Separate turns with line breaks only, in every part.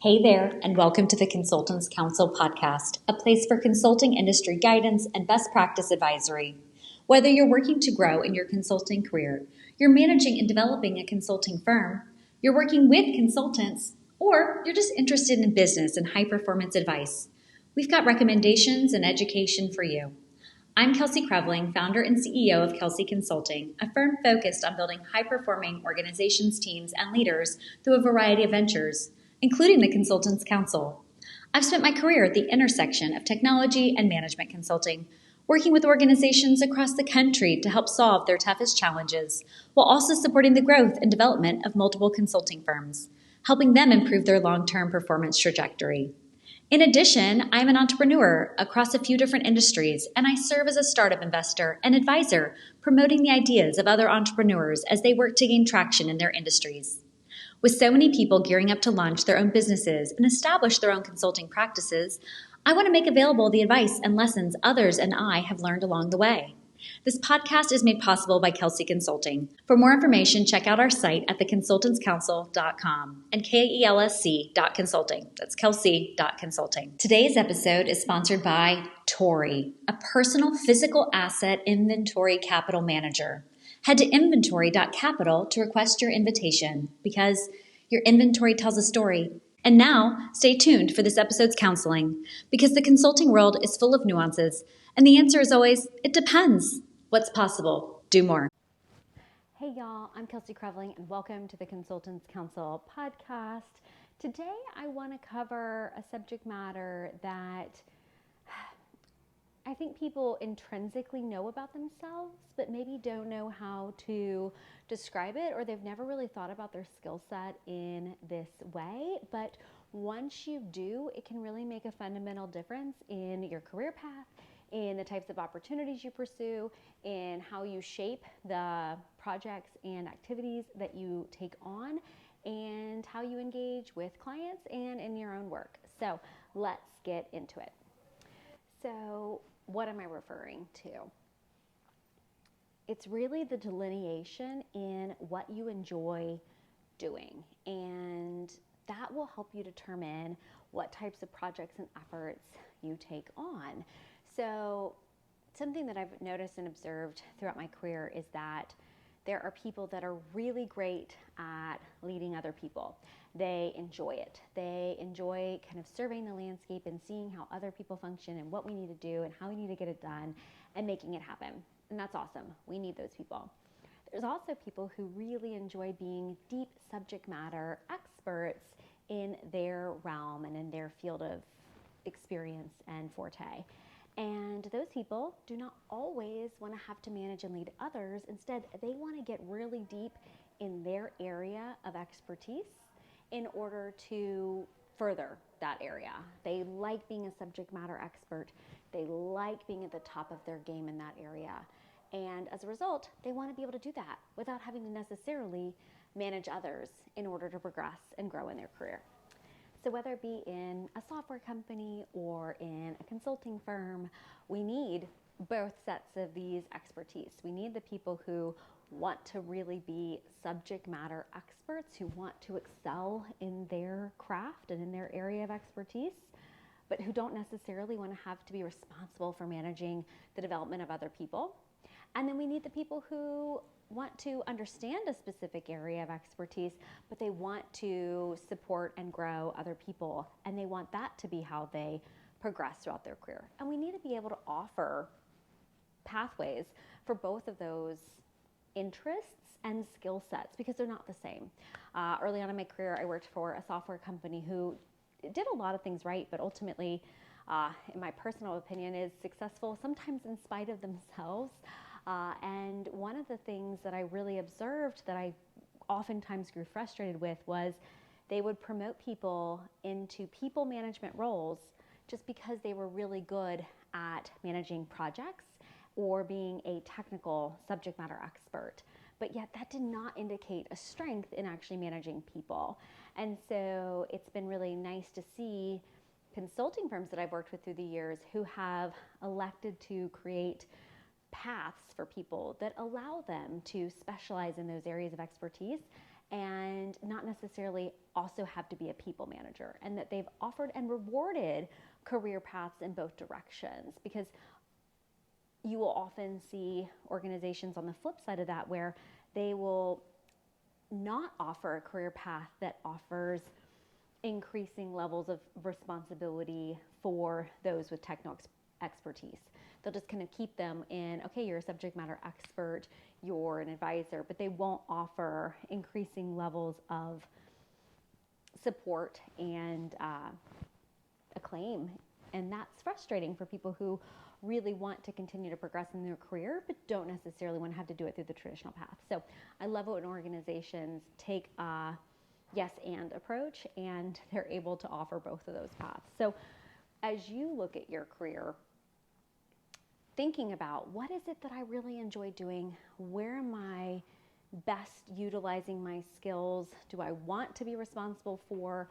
Hey there, and welcome to the Consultants Counsel podcast, a place for consulting industry guidance and best practice advisory. Whether you're working to grow in your consulting career, you're managing and developing a consulting firm, you're working with consultants, or you're just interested in business and high performance advice, we've got recommendations and education for you. I'm Kelsey Creveling, founder and CEO of Kelsey Consulting, a firm focused on building high-performing organizations, teams, and leaders through a variety of ventures, including the Consultants Counsel. I've spent my career at the intersection of technology and management consulting, working with organizations across the country to help solve their toughest challenges, while also supporting the growth and development of multiple consulting firms, helping them improve their long-term performance trajectory. In addition, I'm an entrepreneur across a few different industries, and I serve as a startup investor and advisor, promoting the ideas of other entrepreneurs as they work to gain traction in their industries. With so many people gearing up to launch their own businesses and establish their own consulting practices, I want to make available the advice and lessons others and I have learned along the way. This podcast is made possible by Kelsey Consulting. For more information, check out our site at theconsultantscounsel.com and KELSC.consulting. That's Kelsey.consulting. Today's episode is sponsored by Tori, a personal physical asset inventory capital manager. Head to inventory.capital to request your invitation because your inventory tells a story. And now, stay tuned for this episode's counseling because the consulting world is full of nuances. And the answer is always, it depends. What's possible? Do more.
Hey y'all, I'm Kelsey Creveling and welcome to the Consultants Counsel podcast. Today I want to cover a subject matter that I think people intrinsically know about themselves, but maybe don't know how to describe it, or they've never really thought about their skill set in this way. But once you do, it can really make a fundamental difference in your career path, in the types of opportunities you pursue, in how you shape the projects and activities that you take on, and how you engage with clients and in your own work. So let's get into it. So what am I referring to? It's really the delineation in what you enjoy doing, and that will help you determine what types of projects and efforts you take on. So something that I've noticed and observed throughout my career is that there are people that are really great at leading other people. They enjoy it. They enjoy kind of surveying the landscape and seeing how other people function and what we need to do and how we need to get it done and making it happen. And that's awesome. We need those people. There's also people who really enjoy being deep subject matter experts in their realm and in their field of experience and forte. And those people do not always want to have to manage and lead others. Instead, they want to get really deep in their area of expertise in order to further that area. They like being a subject matter expert. They like being at the top of their game in that area. And as a result, they want to be able to do that without having to necessarily manage others in order to progress and grow in their career. So whether it be in a software company or in a consulting firm, we need both sets of these expertise. We need the people who want to really be subject matter experts, who want to excel in their craft and in their area of expertise, but who don't necessarily want to have to be responsible for managing the development of other people. And then we need the people who want to understand a specific area of expertise, but they want to support and grow other people, and they want that to be how they progress throughout their career. And we need to be able to offer pathways for both of those interests and skill sets because they're not the same. Early on in my career, I worked for a software company who did a lot of things right, but ultimately, in my personal opinion, is successful sometimes in spite of themselves. And one of the things that I really observed that I oftentimes grew frustrated with was they would promote people into people management roles just because they were really good at managing projects or being a technical subject matter expert. But yet that did not indicate a strength in actually managing people. And so it's been really nice to see consulting firms that I've worked with through the years who have elected to create paths for people that allow them to specialize in those areas of expertise and not necessarily also have to be a people manager, and that they've offered and rewarded career paths in both directions. Because you will often see organizations on the flip side of that where they will not offer a career path that offers increasing levels of responsibility for those with technical expertise. They'll just kind of keep them in, okay, you're a subject matter expert, you're an advisor, but they won't offer increasing levels of support and acclaim. And that's frustrating for people who really want to continue to progress in their career, but don't necessarily want to have to do it through the traditional path. So I love it when organizations take a yes and approach, and they're able to offer both of those paths. So as you look at your career, thinking about what is it that I really enjoy doing? Where am I best utilizing my skills? Do I want to be responsible for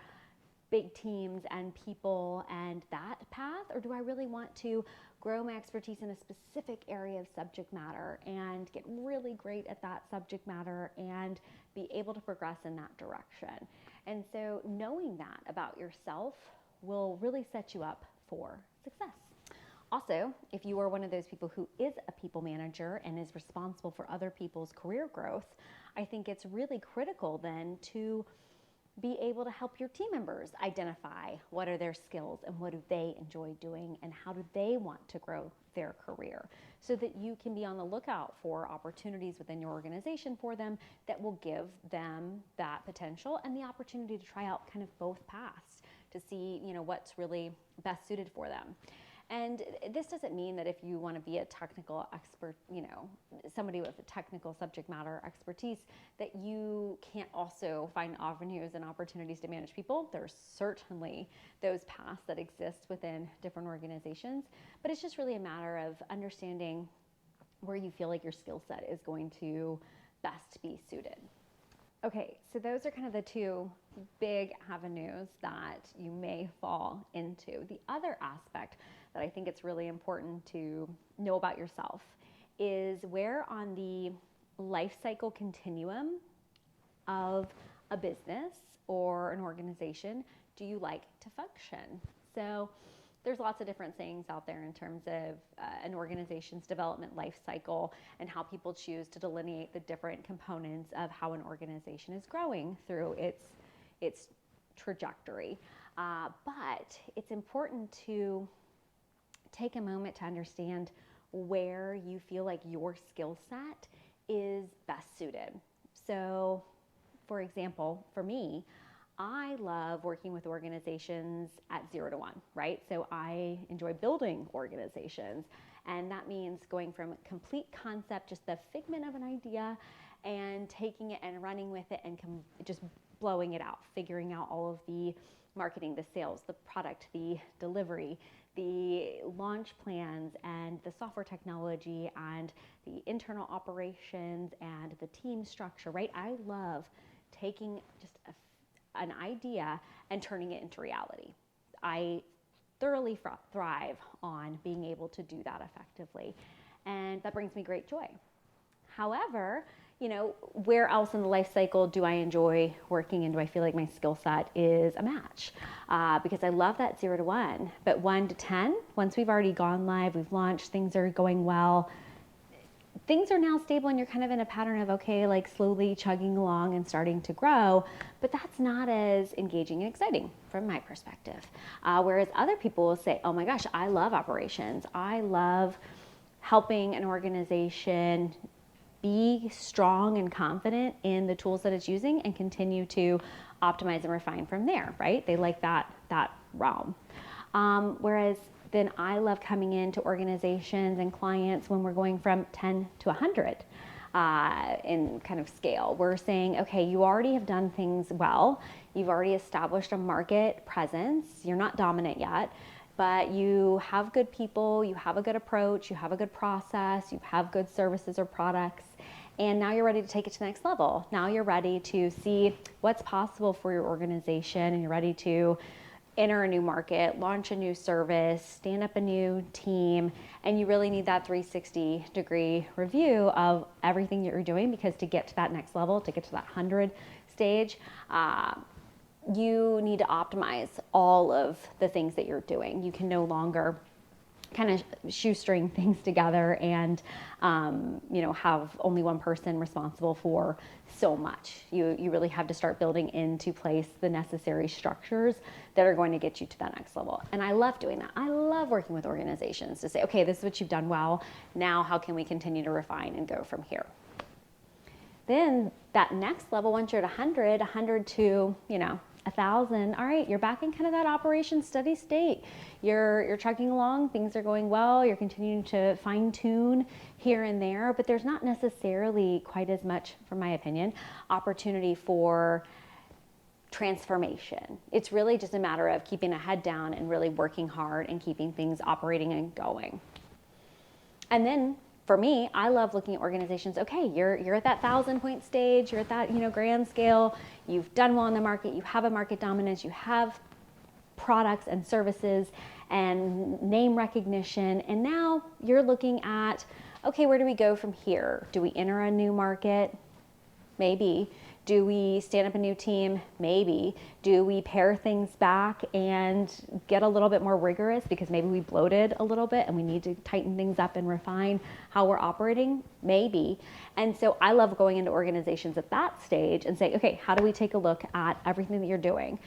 big teams and people and that path? Or do I really want to grow my expertise in a specific area of subject matter and get really great at that subject matter and be able to progress in that direction? And so knowing that about yourself will really set you up for success. Also, if you are one of those people who is a people manager and is responsible for other people's career growth, I think it's really critical then to be able to help your team members identify what are their skills and what do they enjoy doing and how do they want to grow their career, so that you can be on the lookout for opportunities within your organization for them that will give them that potential and the opportunity to try out kind of both paths to see, what's really best suited for them. And this doesn't mean that if you want to be a technical expert, somebody with a technical subject matter expertise, that you can't also find avenues and opportunities to manage people. There's certainly those paths that exist within different organizations, but it's just really a matter of understanding where you feel like your skill set is going to best be suited. Okay, so those are kind of the two big avenues that you may fall into. The other aspect that I think it's really important to know about yourself is where on the life cycle continuum of a business or an organization do you like to function? So there's lots of different things out there in terms of an organization's development life cycle and how people choose to delineate the different components of how an organization is growing through its trajectory. But it's important to take a moment to understand where you feel like your skill set is best suited. So, for example, for me, I love working with organizations at 0 to 1, right? So I enjoy building organizations, and that means going from complete concept, just the figment of an idea, and taking it and running with it and just blowing it out, figuring out all of the marketing, the sales, the product, the delivery, the launch plans, and the software technology, and the internal operations, and the team structure, right? I love taking just an idea and turning it into reality. I thoroughly thrive on being able to do that effectively, and that brings me great joy. However, where else in the life cycle do I enjoy working, and do I feel like my skill set is a match? Because I love that 0 to 1, but 1 to 10, once we've already gone live, we've launched, things are going well, things are now stable, and you're kind of in a pattern of, okay, like slowly chugging along and starting to grow, but that's not as engaging and exciting from my perspective. Whereas other people will say, oh my gosh, I love operations. I love helping an organization be strong and confident in the tools that it's using and continue to optimize and refine from there, right? They like that realm. Whereas then I love coming into organizations and clients when we're going from 10 to 100 in kind of scale. We're saying, okay, you already have done things well. You've already established a market presence. You're not dominant yet, but you have good people, you have a good approach, you have a good process, you have good services or products, and now you're ready to take it to the next level. Now you're ready to see what's possible for your organization, and you're ready to enter a new market, launch a new service, stand up a new team, and you really need that 360-degree review of everything that you're doing, because to get to that next level, to get to that 100, stage, you need to optimize all of the things that you're doing. You can no longer kind of shoestring things together and, have only one person responsible for so much. You really have to start building into place the necessary structures that are going to get you to that next level. And I love doing that. I love working with organizations to say, okay, this is what you've done well. Now, how can we continue to refine and go from here? Then that next level, once you're at 100 to, 1,000, all right, you're back in kind of that operation steady state. You're trucking along, things are going well, you're continuing to fine tune here and there, but there's not necessarily quite as much, from my opinion, opportunity for transformation. It's really just a matter of keeping a head down and really working hard and keeping things operating and going. And then for me, I love looking at organizations. Okay, you're at that 1,000-point stage, you're at that grand scale, you've done well in the market, you have a market dominance, you have products and services and name recognition, and now you're looking at, okay, where do we go from here? Do we enter a new market? Maybe. Do we stand up a new team? Maybe. Do we pare things back and get a little bit more rigorous because maybe we bloated a little bit and we need to tighten things up and refine how we're operating? Maybe. And so I love going into organizations at that stage and say, okay, how do we take a look at everything that you're doing,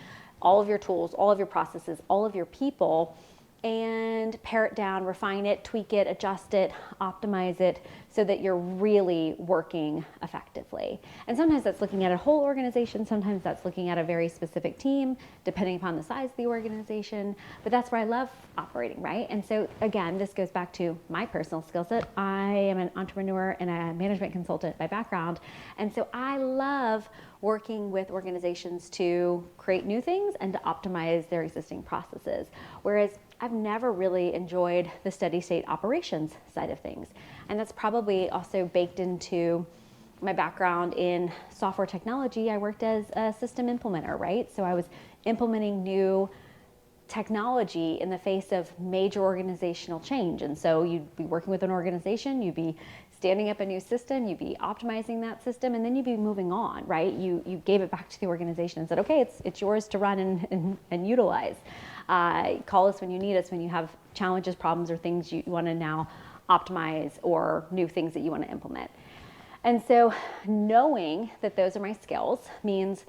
all of your tools, all of your processes, all of your people, and pare it down, refine it, tweak it, adjust it, optimize it so that you're really working effectively. And sometimes that's looking at a whole organization, sometimes that's looking at a very specific team, depending upon the size of the organization, but that's where I love operating, right? And so again, this goes back to my personal skill set. I am an entrepreneur and a management consultant by background, and so I love working with organizations to create new things and to optimize their existing processes. Whereas I've never really enjoyed the steady state operations side of things. And that's probably also baked into my background in software technology. I worked as a system implementer, right? So I was implementing new technology in the face of major organizational change. And so you'd be working with an organization, you'd be standing up a new system, you'd be optimizing that system, and then you'd be moving on, right? You gave it back to the organization and said, okay, it's yours to run and utilize. Call us when you need us, when you have challenges, problems, or things you want to now optimize or new things that you want to implement. And so knowing that those are my skills means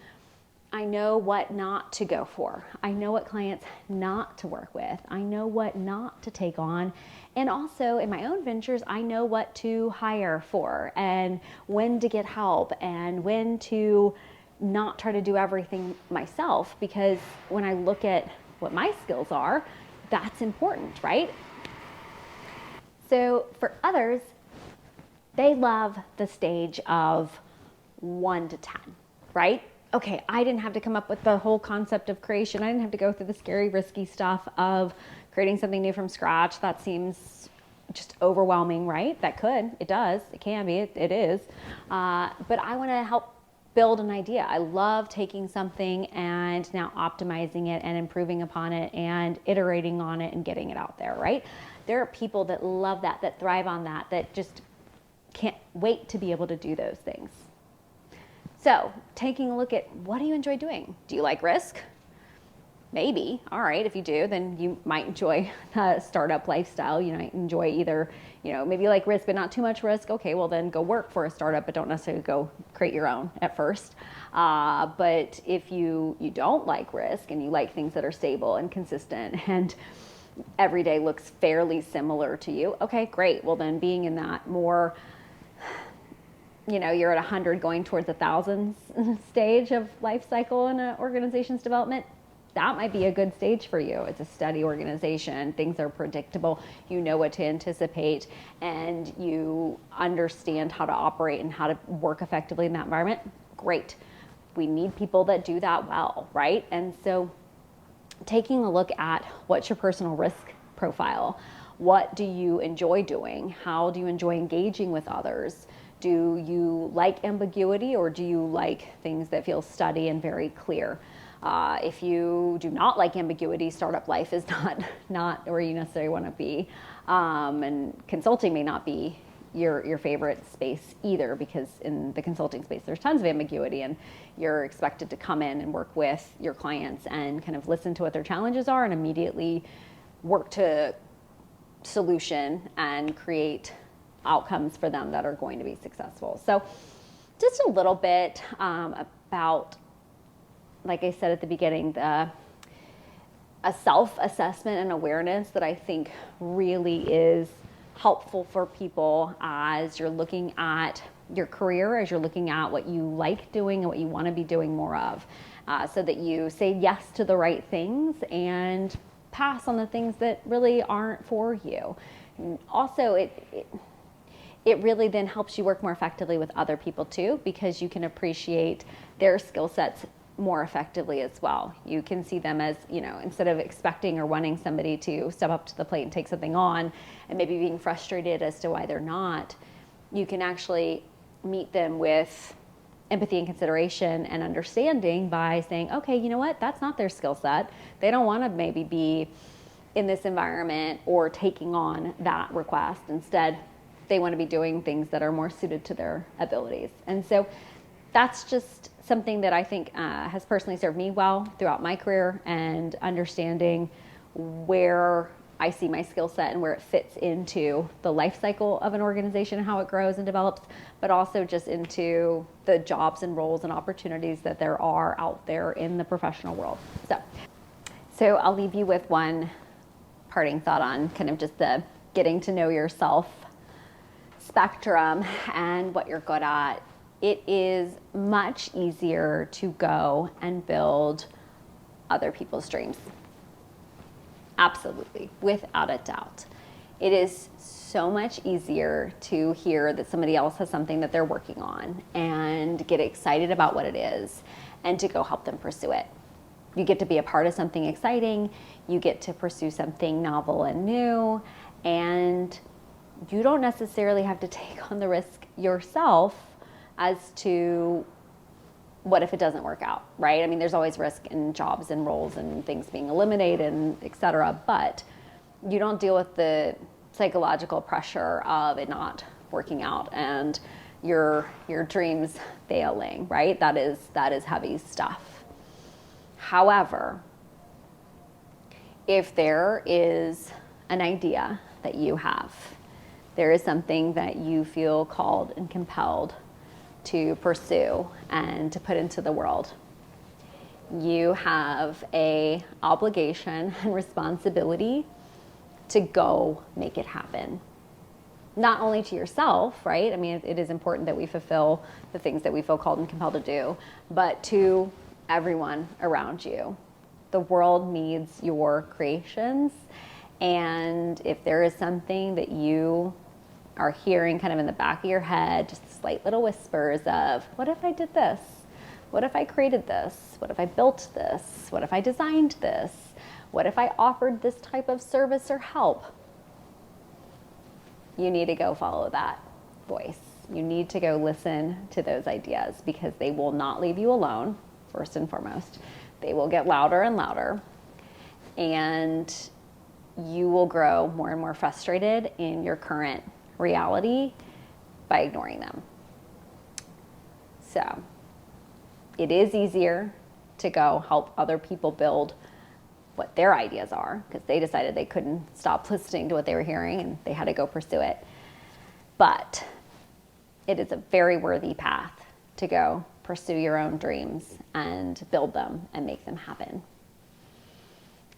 I know what not to go for. I know what clients not to work with. I know what not to take on. And also in my own ventures, I know what to hire for and when to get help and when to not try to do everything myself, because when I look at what my skills are, that's important, right? So for others, they love the stage of 1 to 10, right? Okay, I didn't have to come up with the whole concept of creation. I didn't have to go through the scary, risky stuff of creating something new from scratch. That seems just overwhelming, right? It does, it can be, it is. But I want to help build an idea. I love taking something and now optimizing it and improving upon it and iterating on it and getting it out there, right? There are people that love that thrive on that just can't wait to be able to do those things. So taking a look at, what do you enjoy doing? Do you like risk? Maybe. All right, if you do, then you might enjoy a startup lifestyle. You might enjoy either, maybe you like risk, but not too much risk. Okay, well then go work for a startup, but don't necessarily go create your own at first. But if you don't like risk and you like things that are stable and consistent and every day looks fairly similar to you, okay, great. Well then being in that more, you're at 100 going towards 1,000 stage of life cycle in an organization's development, that might be a good stage for you. It's a steady organization. Things are predictable. You know what to anticipate, and you understand how to operate and how to work effectively in that environment. Great. We need people that do that well, right? And so taking a look at what's your personal risk profile. What do you enjoy doing? How do you enjoy engaging with others? Do you like ambiguity, or do you like things that feel steady and very clear? If you do not like ambiguity, startup life is not where you necessarily want to be. And consulting may not be your favorite space either, because in the consulting space there's tons of ambiguity, and you're expected to come in and work with your clients and kind of listen to what their challenges are and immediately work to solution and create outcomes for them that are going to be successful. So just a little bit about, like I said at the beginning, a self-assessment and awareness that I think really is helpful for people as you're looking at your career, as you're looking at what you like doing and what you want to be doing more of, so that you say yes to the right things and pass on the things that really aren't for you. And also, it really then helps you work more effectively with other people too, because you can appreciate their skill sets more effectively as well. You can see them as, instead of expecting or wanting somebody to step up to the plate and take something on and maybe being frustrated as to why they're not, you can actually meet them with empathy and consideration and understanding by saying, okay, you know what, that's not their skill set. They don't want to maybe be in this environment or taking on that request. Instead, they want to be doing things that are more suited to their abilities. And so that's just something that I think has personally served me well throughout my career, and understanding where I see my skill set and where it fits into the life cycle of an organization and how it grows and develops, but also just into the jobs and roles and opportunities that there are out there in the professional world. So I'll leave you with one parting thought on kind of just the getting to know yourself spectrum and what you're good at. It is much easier to go and build other people's dreams. Absolutely, without a doubt. It is so much easier to hear that somebody else has something that they're working on and get excited about what it is and to go help them pursue it. You get to be a part of something exciting, you get to pursue something novel and new, and you don't necessarily have to take on the risk yourself as to what if it doesn't work out, right? I mean, there's always risk in jobs and roles and things being eliminated and et cetera, but you don't deal with the psychological pressure of it not working out and your dreams failing, right? That is heavy stuff. However, if there is an idea that you have, there is something that you feel called and compelled to pursue and to put into the world, you have a obligation and responsibility to go make it happen. Not only to yourself, right? I mean, it is important that we fulfill the things that we feel called and compelled to do, but to everyone around you. The world needs your creations, and if there is something that you are hearing kind of in the back of your head, just slight little whispers of, what if I did this? What if I created this? What if I built this? What if I designed this? What if I offered this type of service or help? You need to go follow that voice. You need to go listen to those ideas, because they will not leave you alone, first and foremost. They will get louder and louder, and you will grow more and more frustrated in your current reality by ignoring them. So it is easier to go help other people build what their ideas are, because they decided they couldn't stop listening to what they were hearing and they had to go pursue it. But it is a very worthy path to go pursue your own dreams and build them and make them happen.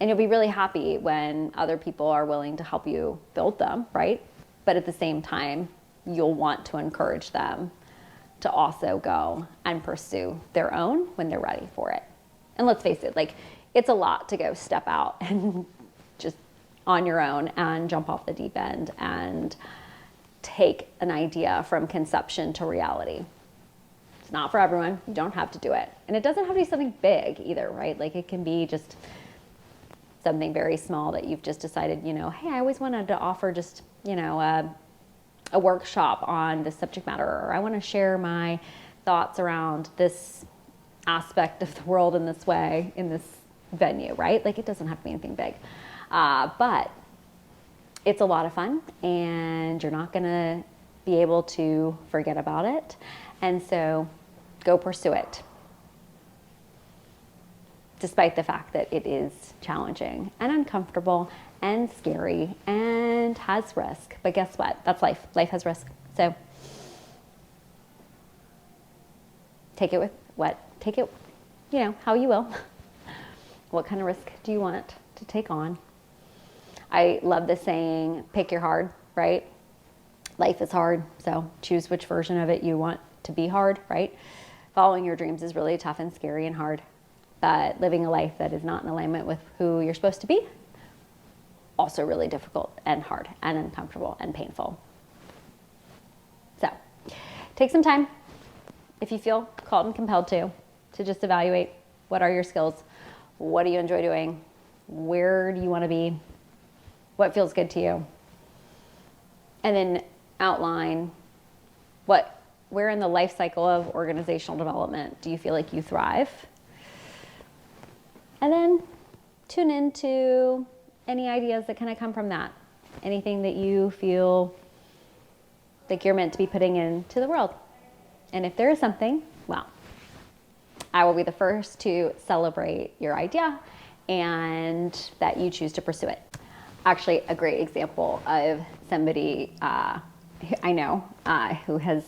And you'll be really happy when other people are willing to help you build them, right? But at the same time, you'll want to encourage them to also go and pursue their own when they're ready for it. And let's face it, it's a lot to go step out and just on your own and jump off the deep end and take an idea from conception to reality. It's not for everyone. You don't have to do it. And it doesn't have to be something big either, right? It can be just something very small that you've just decided, hey, I always wanted to offer just, a workshop on this subject matter, or I want to share my thoughts around this aspect of the world in this way, in this venue, right? It doesn't have to be anything big. But it's a lot of fun, and you're not going to be able to forget about it. And so go pursue it, despite the fact that it is challenging and uncomfortable and scary and has risk. But guess what? That's life. Life has risk. So take it, how you will. What kind of risk do you want to take on? I love the saying, pick your hard, right? Life is hard, so choose which version of it you want to be hard, right? Following your dreams is really tough and scary and hard, but living a life that is not in alignment with who you're supposed to be, also really difficult and hard and uncomfortable and painful. So take some time, if you feel called and compelled to just evaluate what are your skills, what do you enjoy doing, where do you want to be, what feels good to you, and then outline where in the life cycle of organizational development do you feel like you thrive, and then tune into any ideas that kind of come from that, anything that you feel like you're meant to be putting into the world. And if there is something, well, I will be the first to celebrate your idea and that you choose to pursue it. Actually, a great example of somebody I know who has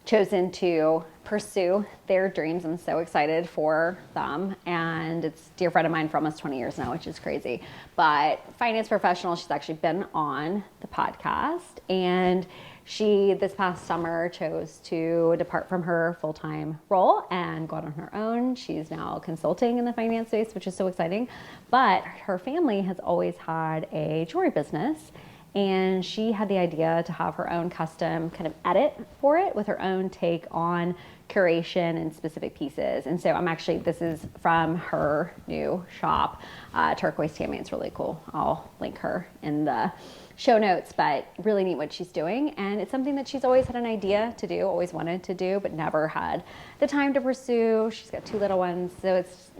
chosen to pursue their dreams. I'm so excited for them. And it's a dear friend of mine for almost 20 years now, which is crazy. But finance professional, she's actually been on the podcast. And she, this past summer, chose to depart from her full-time role and go out on her own. She's now consulting in the finance space, which is so exciting. But her family has always had a jewelry business. And she had the idea to have her own custom kind of edit for it with her own take on curation and specific pieces. And so this is from her new shop, Turquoise Tammy. It's really cool. I'll link her in the show notes, but really neat what she's doing. And it's something that she's always had an idea to do, always wanted to do, but never had the time to pursue. She's got 2 little ones. So it's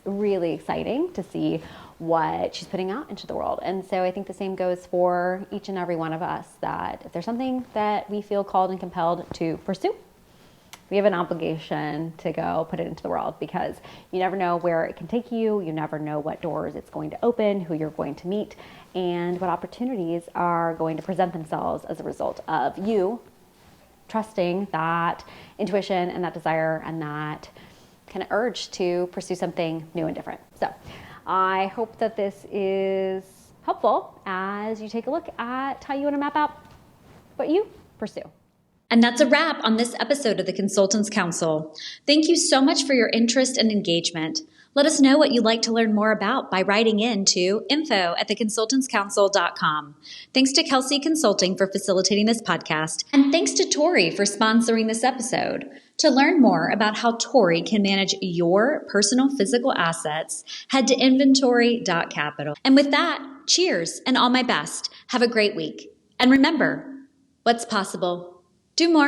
really exciting to see what she's putting out into the world. And so I think the same goes for each and every one of us, that if there's something that we feel called and compelled to pursue, we have an obligation to go put it into the world, because you never know where it can take you. You never know what doors it's going to open, who you're going to meet, and what opportunities are going to present themselves as a result of you trusting that intuition and that desire and that kind of urge to pursue something new and different. So I hope that this is helpful as you take a look at how you want to map out what you pursue.
And that's a wrap on this episode of the Consultants Counsel. Thank you so much for your interest and engagement. Let us know what you'd like to learn more about by writing in to info@theconsultantscouncil.com. Thanks to Kelsey Consulting for facilitating this podcast, and thanks to Tori for sponsoring this episode. To learn more about how Tori can manage your personal physical assets, head to inventory.capital. And with that, cheers and all my best. Have a great week. And remember, what's possible? Do more.